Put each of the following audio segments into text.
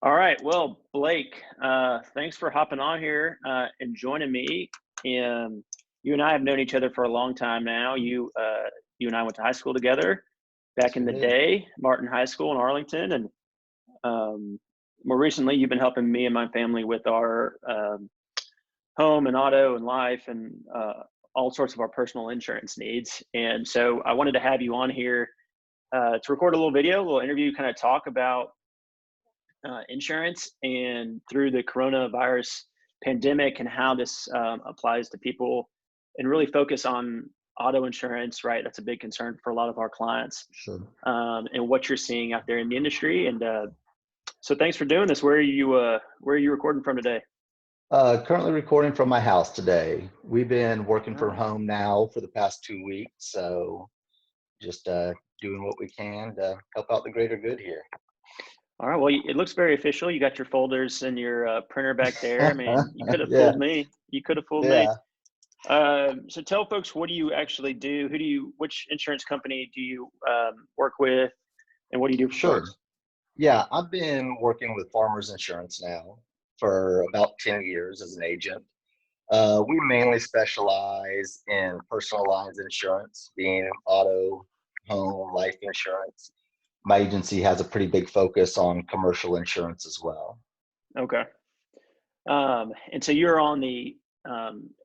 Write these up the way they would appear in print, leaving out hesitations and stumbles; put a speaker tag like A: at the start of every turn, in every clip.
A: All right. Well, Blake, thanks for hopping on here and joining me. And you and I have known each other for a long time now. You and I went to high school together back
B: Yes,
A: in
B: we
A: the
B: did.
A: day, Martin High School in Arlington, and um, more recently, you've been helping me and my family with our home and auto and life and all sorts of our personal insurance needs. And so, I wanted to have you on here to record a little video, a little interview, kind of talk about insurance and through the coronavirus pandemic and how this applies to people and really focus on auto insurance, right? That's a big concern for a lot of our clients,
B: Sure.
A: and what you're seeing out there in the industry. And so thanks for doing this. Where are you recording from today?
B: Currently recording from my house today. We've been working
A: All
B: from
A: right.
B: home now for the past 2 weeks, so just doing what we can to help out the greater good here.
A: All right. Well, it looks very official. You got your folders and your printer back there. I mean, you could have
B: Yeah,
A: fooled me. You could have fooled me.
B: yeah,
A: So tell folks, what do you actually do? Which insurance company do you work with, and what do you do for
B: sure.
A: folks?
B: Yeah, I've been working with Farmers Insurance now for about 10 years as an agent. We mainly specialize in personal lines insurance, being auto, home, life insurance. My agency has a pretty big focus on commercial insurance as well.
A: Okay. And so you're on the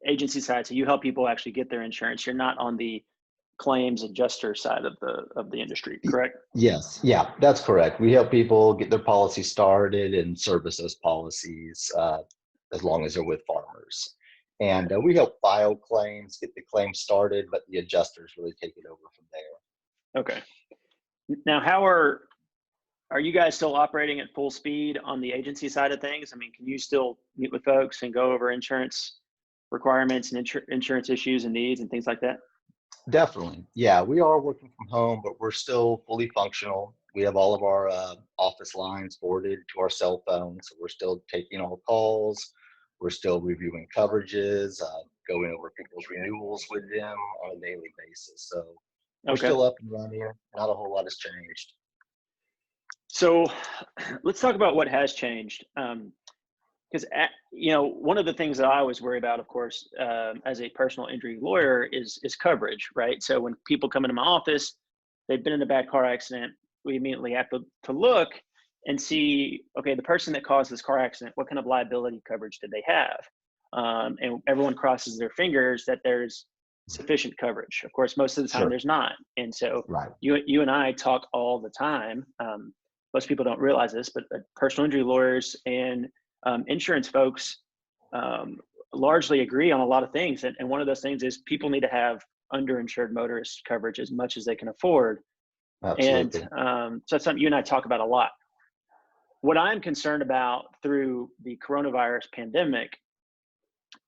A: agency side, so you help people actually get their insurance. You're not on the claims adjuster side of the industry,
B: Y-
A: correct?
B: Yes, yeah, that's correct. We help people get their policy started and service those policies as long as they're with farmers. And we help file claims, get the claim started, but the adjusters really take it over from there.
A: Okay. Now, how are you guys still operating at full speed on the agency side of things? I mean, can you still meet with folks and go over insurance requirements and insurance issues and needs and things like that?
B: Definitely. Yeah, we are working from home, but we're still fully functional. We have all of our office lines forwarded to our cell phones. So we're still taking all calls. We're still reviewing coverages, going over people's renewals with them on a daily basis. So we're
A: Okay.
B: still up and running. Not a whole lot has changed.
A: So let's talk about what has changed. Because one of the things that I always worry about, of course, as a personal injury lawyer, is coverage, right? So when people come into my office, they've been in a bad car accident. We immediately have to look and see, okay, the person that caused this car accident, what kind of liability coverage did they have? And everyone crosses their fingers that there's sufficient coverage. Of course, most of the time
B: Sure.
A: there's not. And so
B: Right.
A: you and I talk all the time. Most people don't realize this, but personal injury lawyers and insurance folks um, largely agree on a lot of things. And one of those things is people need to have underinsured motorist coverage as much as they can afford. And
B: Absolutely.
A: so that's something you and I talk about a lot. What I'm concerned about through the coronavirus pandemic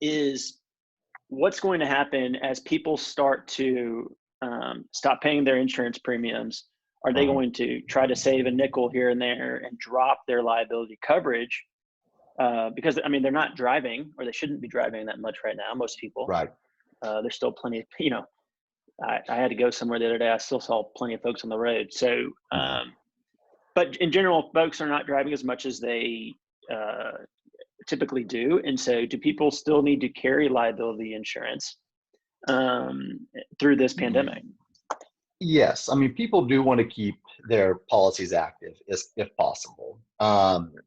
A: is what's going to happen as people start to stop paying their insurance premiums. Are they
B: Mhm.
A: going to try to save a nickel here and there and drop their liability coverage? Because I mean, they're not driving, or they shouldn't be driving that much right now. Most people,
B: Right.
A: there's still plenty of, I had to go somewhere the other day. I still saw plenty of folks on the road. So,
B: Yeah.
A: but in general, folks are not driving as much as they uh, typically do. And so, do people still need to carry liability insurance through this pandemic?
B: Yes, I mean, people do want to keep their policies active if possible.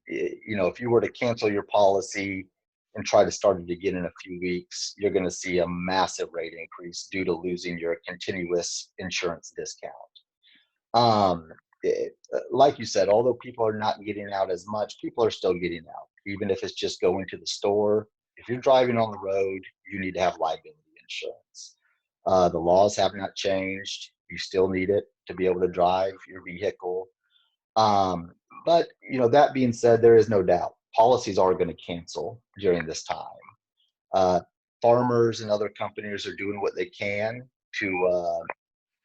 B: If you were to cancel your policy and try to start it again in a few weeks, you're going to see a massive rate increase due to losing your continuous insurance discount. Like you said, although people are not getting out as much, people are still getting out, even if it's just going to the store. If you're driving on the road, you need to have liability insurance. The laws have not changed. You still need it to be able to drive your vehicle. Um, but that being said, there is no doubt policies are going to cancel during this time. Uh, Farmers and other companies are doing what they can to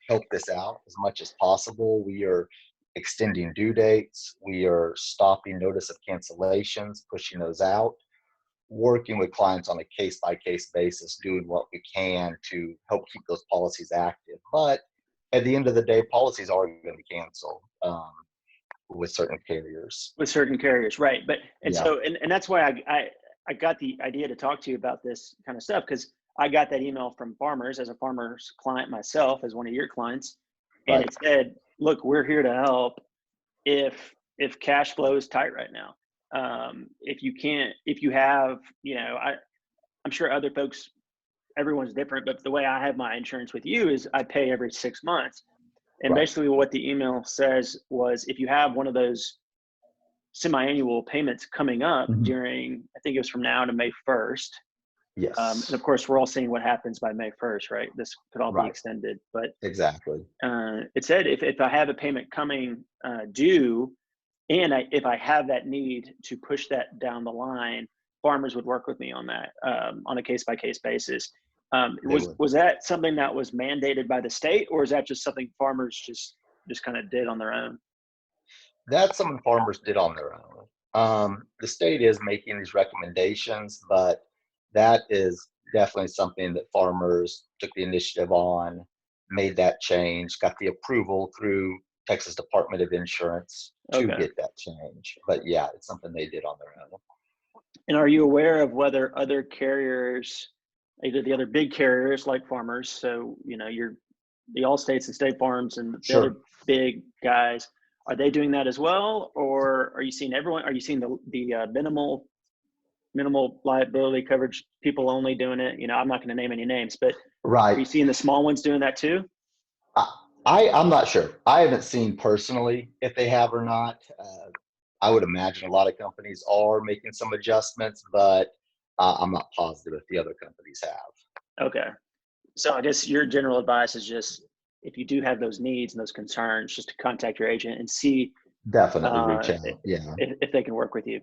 B: help this out as much as possible. We are extending due dates. We are stopping notice of cancellations, pushing those out, working with clients on a case by case basis, doing what we can to help keep those policies active. But at the end of the day, policies are going to cancel. with certain carriers.
A: With certain carriers, right? But and
B: Yeah,
A: so and that's why I got the idea to talk to you about this kind of stuff, because I got that email from farmers as a farmer's client myself, as one of your clients, and
B: right,
A: it said, "Look, we're here to help if cash flow is tight right now. If you can't, if you have, I'm sure other folks, everyone's different, but the way I have my insurance with you is I pay every 6 months." And
B: right.
A: basically, what the email says was, if you have one of those semi-annual payments coming up
B: Mhm.
A: during, I think it was from now to May 1st. And
B: Yes,
A: of course, we're all seeing what happens by May 1st, right? This could all be
B: right,
A: extended, but
B: exactly.
A: it said if I have a payment coming due, and if I have that need to push that down the line, farmers would work with me on that on a case by case basis.
B: They
A: Was
B: would.
A: was that something that was mandated by the state, or is that just something farmers just kind of did on their own?
B: That's something farmers did on their own. The state is making these recommendations, but that is definitely something that farmers took the initiative on, made that change, got the approval through Texas Department of Insurance to
A: Okay.
B: get that change. But yeah, it's something they did on their own.
A: And are you aware of whether other carriers, either the other big carriers like farmers, so you're the Allstates and State Farms and the other
B: Sure.
A: big guys, are they doing that as well, or are you seeing everyone? Are you seeing the minimal liability coverage people only doing it? I'm not going to name any names, but are
B: Right.
A: you seeing the small ones doing that too?
B: I, I'm not sure. I haven't seen personally if they have or not. I would imagine a lot of companies are making some adjustments, but I'm not positive if the other companies have.
A: Okay. So I guess your general advice is just, if you do have those needs and those concerns, just to contact your agent and see
B: Definitely reach
A: uh,
B: out. Yeah,
A: if they can work with you.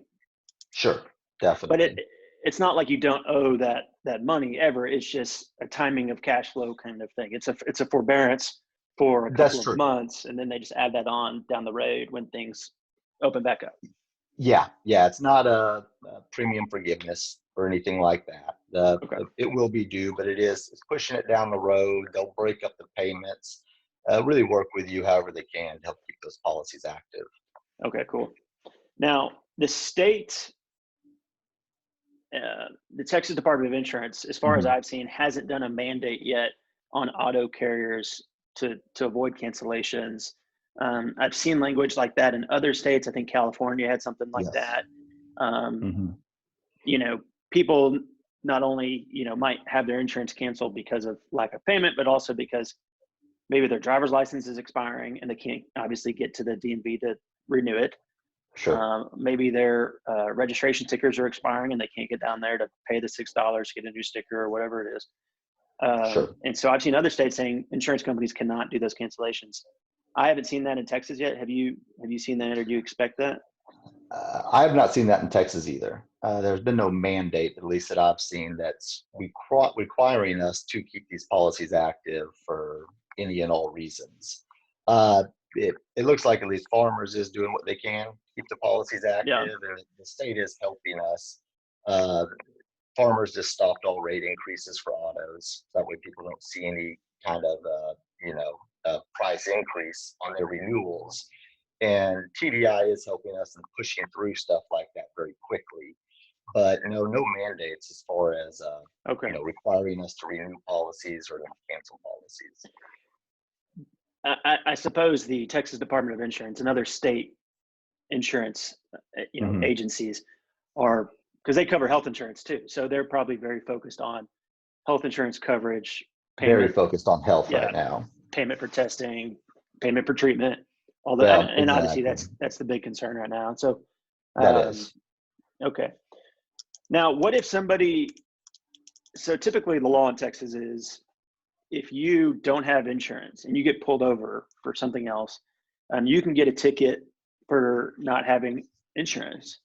B: sure.
A: But
B: Definitely.
A: it's not like you don't owe that money ever. It's just a timing of cash flow kind of thing. It's a forbearance for a couple
B: That's
A: of
B: true.
A: months, and then they just add that on down the road when things open back up.
B: Yeah, yeah. It's not a premium forgiveness or anything like that.
A: Okay.
B: It will be due, but it's pushing it down the road. They'll break up the payments, really work with you however they can to help keep those policies active.
A: Okay. Cool. Now the Texas Department of Insurance, as far as
B: Mhm.
A: I've seen, hasn't done a mandate yet on auto carriers to avoid cancellations. I've seen language like that in other states. I think California had something like
B: Yes.
A: that. Um,
B: Hmm.
A: you know, people not only might have their insurance canceled because of lack of payment, but also because maybe their driver's license is expiring and they can't obviously get to the DMV to renew it.
B: Sure.
A: Maybe their registration stickers are expiring and they can't get down there to pay the $6 to get a new sticker or whatever it is.
B: Sure.
A: And so I've seen other states saying insurance companies cannot do those cancellations. I haven't seen that in Texas yet. Have you seen that, or do you expect that?
B: I have not seen that in Texas either. There's been no mandate, at least that I've seen, that's requiring us to keep these policies active for any and all reasons. Uh, it looks like at least Farmers is doing what they can to keep the policies
A: Yeah.
B: active, and the state is helping us. Uh, Farmers just stopped all rate increases for autos. That way people don't see any kind of, price increase on their renewals. And TDI is helping us in pushing through stuff like that very quickly. But no mandates as far as,
A: Okay.
B: requiring us to renew policies or to cancel policies.
A: I suppose the Texas Department of Insurance and other state insurance,
B: Hmm.
A: agencies are, because they cover health insurance too. So they're probably very focused on health insurance coverage,
B: Very
A: payment,
B: focused on health
A: yeah,
B: right now.
A: payment for testing, payment for treatment. Although, and,
B: Yeah,
A: and obviously
B: exactly.
A: that's the big concern right now. So,
B: That
A: um,
B: is.
A: okay. Now, what if somebody? So typically, the law in Texas is, if you don't have insurance and you get pulled over for something else, you can get a ticket for not having insurance.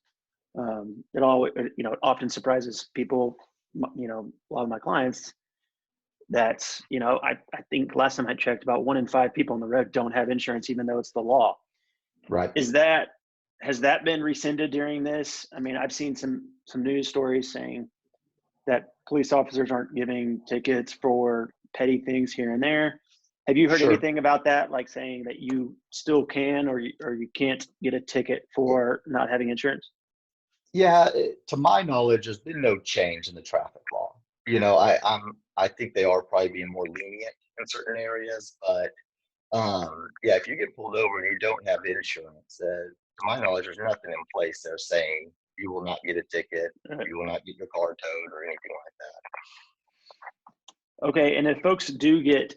A: It often surprises people. A lot of my clients. I think last time I checked, about 1 in 5 people on the road don't have insurance, even though it's the law.
B: Right.
A: Is that Has that been rescinded during this? I mean, I've seen some news stories saying that police officers aren't giving tickets for petty things here and there. Have you heard
B: Sure.
A: anything about that, like saying that you still can or you can't get a ticket for not having insurance?
B: Yeah, to my knowledge, there's been no change in the traffic law. I think they are probably being more lenient in certain areas, but yeah, if you get pulled over and you don't have insurance, to my knowledge, there's nothing in place there saying you will not get a ticket,
A: Right.
B: you will not get your car towed or anything like that.
A: Okay, and if folks do get,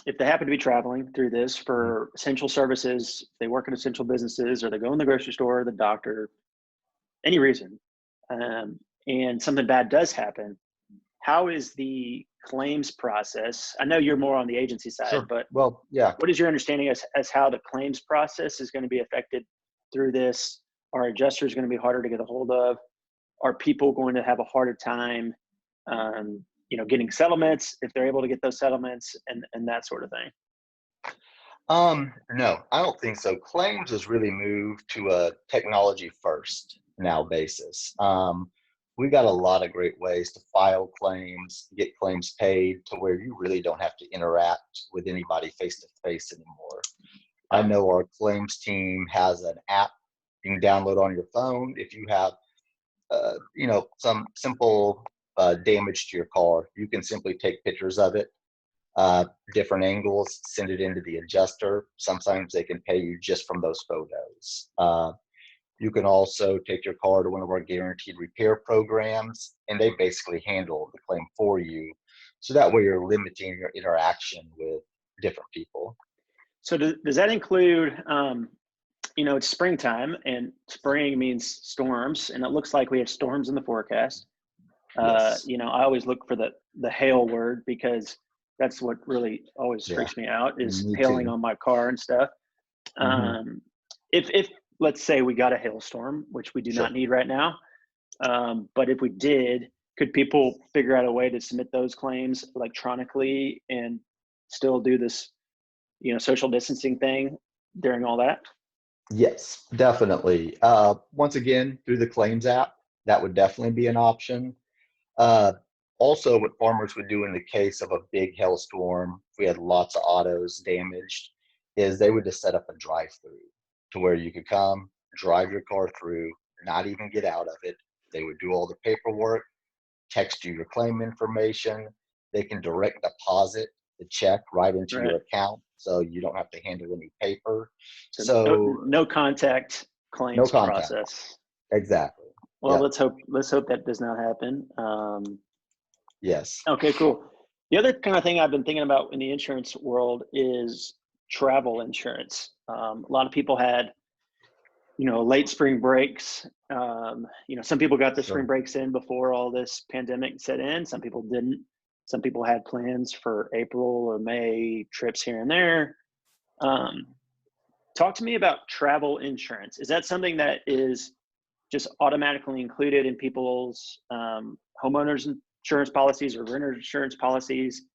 A: if they happen to be traveling through this
B: Mhm.
A: for essential services, they work in essential businesses, or they go in the grocery store, the doctor, any reason, um, and something bad does happen, how is the claims process? I know you're more on the agency side,
B: Sure.
A: but
B: Well, yeah.
A: what is your understanding as how the claims process is going to be affected through this? Are adjusters going to be harder to get a hold of? Are people going to have a harder time, getting settlements if they're able to get those settlements and that sort of thing?
B: No, I don't think so. Claims has really moved to a technology first now basis. We got a lot of great ways to file claims, get claims paid to where you really don't have to interact with anybody face to face anymore. I
A: Oh,
B: know our claims team has an app you can download on your phone if you have, some simple damage to your car. You can simply take pictures of it, different angles, send it into the adjuster. Sometimes they can pay you just from those photos. You can also take your car to one of our guaranteed repair programs, and they basically handle the claim for you. So that way you're limiting your interaction with different people.
A: so does that include, it's springtime and spring means storms, and it looks like we have storms in the forecast.
B: Yes.
A: I always look for the hail word because that's what really always
B: Yeah.
A: freaks me out is
B: Me
A: hailing
B: too.
A: on my car and stuff.
B: Hmm.
A: Um, if let's say we got a hailstorm, which we do not
B: Sure.
A: need right now, but if we did, could people figure out a way to submit those claims electronically and still do this, social distancing thing during all that?
B: Yes, definitely. Once again, through the claims app, that would definitely be an option. Uh, Also, what farmers would do in the case of a big hailstorm, if we had lots of autos damaged, is they would just set up a drive-through to where you could come, drive your car through, not even get out of it. They would do all the paperwork, text you your claim information. They can direct deposit the check right into
A: Right.
B: your account, so you don't have to handle any paper.
A: So no,
B: So
A: no contact
B: no
A: claims
B: contact.
A: process.
B: Exactly.
A: Well,
B: Yep.
A: let's hope that does not happen.
B: Yes.
A: Okay, cool. The other kind of thing I've been thinking about in the insurance world is travel insurance. A lot of people had, late spring breaks. Some people got the spring
B: Sure.
A: breaks in before all this pandemic set in. Some people didn't. Some people had plans for April or May trips here and there. Um, Talk to me about travel insurance. Is that something that is just automatically included in people's homeowners insurance policies or renter insurance policies?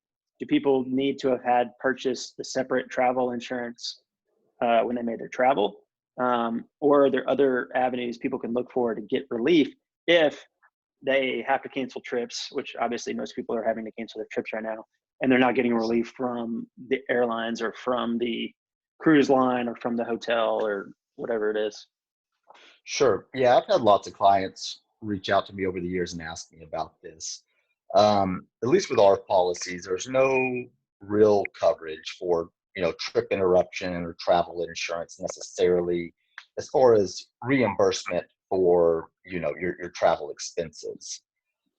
A: Do people need to have had purchased the separate travel insurance when they made their travel? Or are there other avenues people can look for to get relief if they have to cancel trips, which obviously most people are having to cancel their trips right now, and they're not getting relief from the airlines or from the cruise line or from the hotel or whatever it is?
B: Sure. Yeah, I've had lots of clients reach out to me over the years and ask me about this. At least with our policies, there's no real coverage for, trip interruption or travel insurance necessarily, as far as reimbursement for, your travel expenses.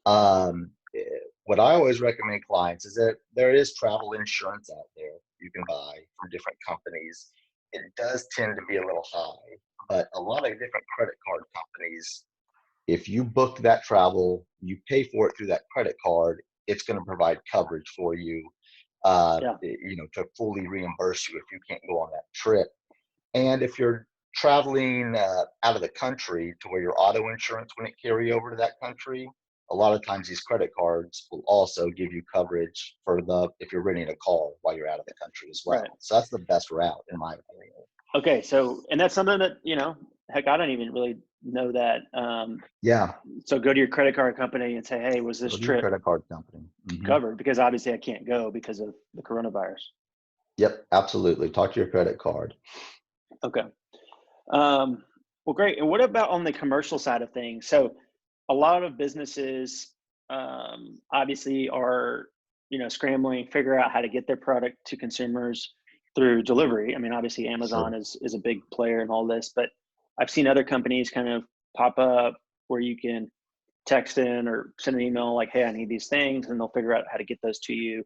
B: What I always recommend clients is that there is travel insurance out there you can buy from different companies. It does tend to be a little high, but a lot of different credit card companies, if you book that travel, you pay for it through that credit card, it's going to provide coverage for you,
A: Yeah.
B: to fully reimburse you if you can't go on that trip. And if you're traveling out of the country to where your auto insurance wouldn't carry over to that country, a lot of times these credit cards will also give you coverage for the if you're renting a car while you're out of the country as well.
A: Right.
B: So that's the best route in my opinion.
A: Okay. So, and that's something that, heck, I don't even really know that.
B: Yeah,
A: So go to your credit card company and say, hey, was this
B: go to your
A: trip
B: credit card company.
A: covered? Because obviously I can't go because of the coronavirus.
B: Yep, absolutely. Talk to your credit card.
A: Okay. Well, great. And what about on the commercial side of things? So a lot of businesses obviously are, scrambling, figure out how to get their product to consumers through delivery. I mean, obviously Amazon
B: Sure.
A: is a big player in all this, but I've seen other companies kind of pop up where you can text in or send an email like, hey, I need these things, and they'll figure out how to get those to you.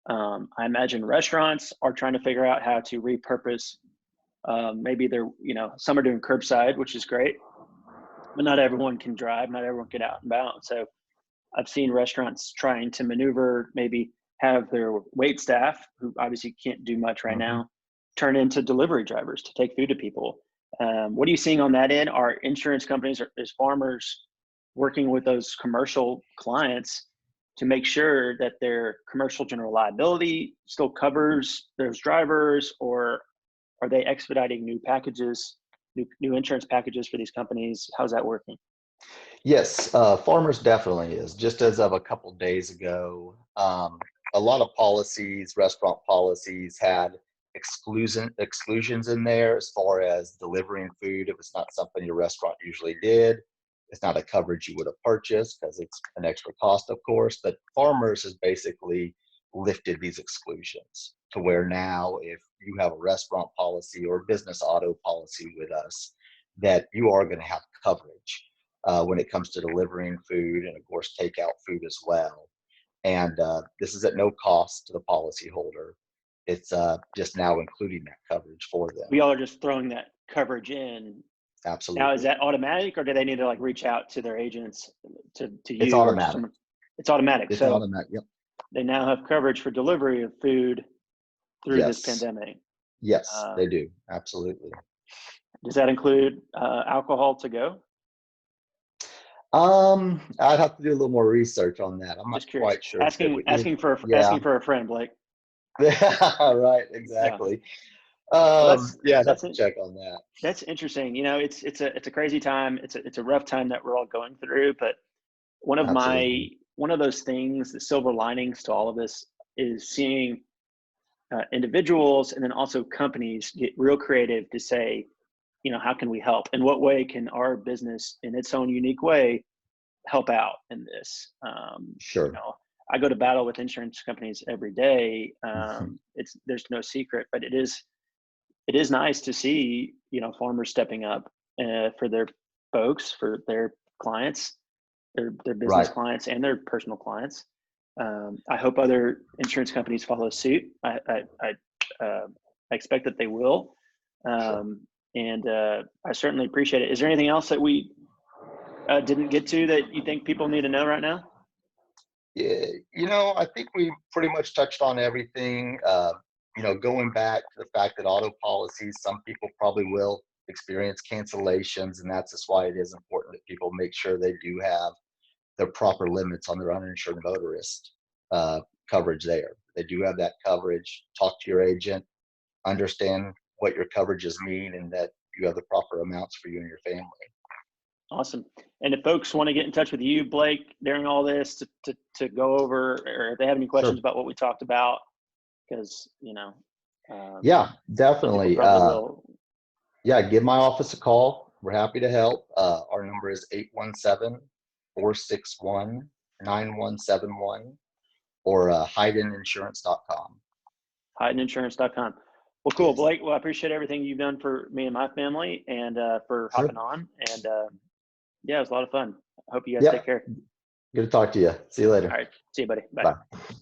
A: I imagine restaurants are trying to figure out how to repurpose. Maybe they're, some are doing curbside, which is great, but not everyone can drive, not everyone can get out and about. So I've seen restaurants trying to maneuver, maybe have their wait staff, who obviously can't do much right
B: Hmm.
A: now, turn into delivery drivers to take food to people. What are you seeing on that end? Are insurance companies or is farmers working with those commercial clients to make sure that their commercial general liability still covers those drivers, or are they expediting new packages, new insurance packages for these companies? How's that working?
B: Yes, farmers definitely is. Just as of a couple days ago, a lot of policies, restaurant policies, had exclusions in there as far as delivering food. If it's not something your restaurant usually did, it's not a coverage you would have purchased because it's an extra cost, of course. But farmers has basically lifted these exclusions to where now, if you have a restaurant policy or business auto policy with us, that you are going to have coverage when it comes to delivering food and, of course, takeout food as well. And this is at no cost to the policyholder. It's just now including that coverage for them.
A: We all are just throwing that coverage in. Now, is
B: Absolutely.
A: that automatic, or do they need to like reach out to their agents, to
B: It's
A: you or to
B: automatic.
A: someone? It's automatic.
B: It's
A: So
B: automatic. Yep.
A: they now have coverage for delivery of food through this
B: Yes.
A: pandemic.
B: Yes, they
A: Um,
B: do. Absolutely.
A: does that include alcohol to go?
B: I'd have to do a little more research on that. I'm not
A: Just curious.
B: quite sure if it
A: Asking
B: would
A: asking for
B: yeah.
A: asking for a friend, Blake.
B: Right,
A: Yeah.
B: exactly.
A: Well, that's
B: Yeah, I'd have
A: that's
B: to check on that.
A: that's interesting. It's a crazy time. It's a rough time that we're all going through. But
B: Absolutely.
A: one of those things, the silver linings to all of this, is seeing individuals and then also companies get real creative to say, how can we help? In what way can our business, in its own unique way, help out in this?
B: Sure.
A: I go to battle with insurance companies every day. There's no secret, but it is nice to see farmers stepping up for their folks, for their clients, their business
B: Right.
A: clients and their personal clients. I hope other insurance companies follow suit. I expect that they will,
B: Sure.
A: and I certainly appreciate it. Is there anything else that we didn't get to that you think people need to know right now?
B: Yeah, I think we pretty much touched on everything. Going back to the fact that auto policies, some people probably will experience cancellations, and that's just why it is important that people make sure they do have the proper limits on their uninsured motorist uh, coverage there. They do have that coverage. Talk to your agent, understand what your coverages mean, and that you have the proper amounts for you and your family.
A: Awesome. And if folks want to get in touch with you, Blake, during all this to go over, or if they have any questions
B: Sure.
A: about what we talked about, because um,
B: Yeah,
A: some people
B: definitely.
A: probably will.
B: Yeah, give my office a call. We're happy to help. Our number is 817-461-9171 or HydenInsurance.com.
A: HydenInsurance.com. Well, cool,
B: Yes.
A: Blake. Well, I appreciate everything you've done for me and my family, and for
B: Sure.
A: hopping on. And yeah, it was a lot of fun. I hope you guys take
B: Yep.
A: care.
B: Good to talk to you. See you
A: All
B: later.
A: right. See you, buddy. Bye.
B: Bye.